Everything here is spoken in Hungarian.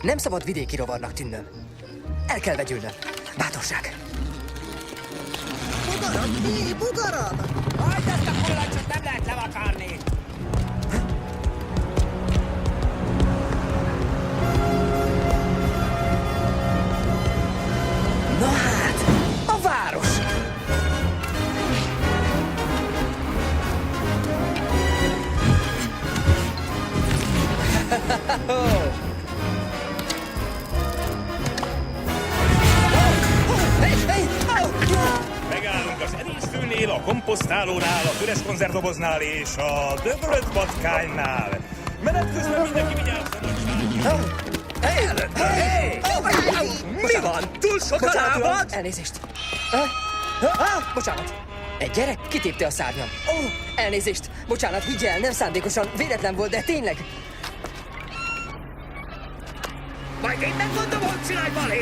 Nem szabad vidéki rovarnak tűnnöm. El kell vegyülnöm. Bátorság. Bogaram, mi? Bogaram! Hagyd ezt a kullancsot, nem lehet levakarni! Na hát, a város! Megállunk az emésztőnél, a komposztálónál, a üres konzervdoboznál és a döglött patkánynál. Menet közben mindenki vigyázzon a Mi van? Túl sok a lábad? Elnézést. Bocsánat. Egy gyerek kitépte a szárnyam. Elnézést. Bocsánat, higgyel, nem szándékosan. Véletlen volt, de tényleg. Majd én megmondom, hogy csinálj balhé!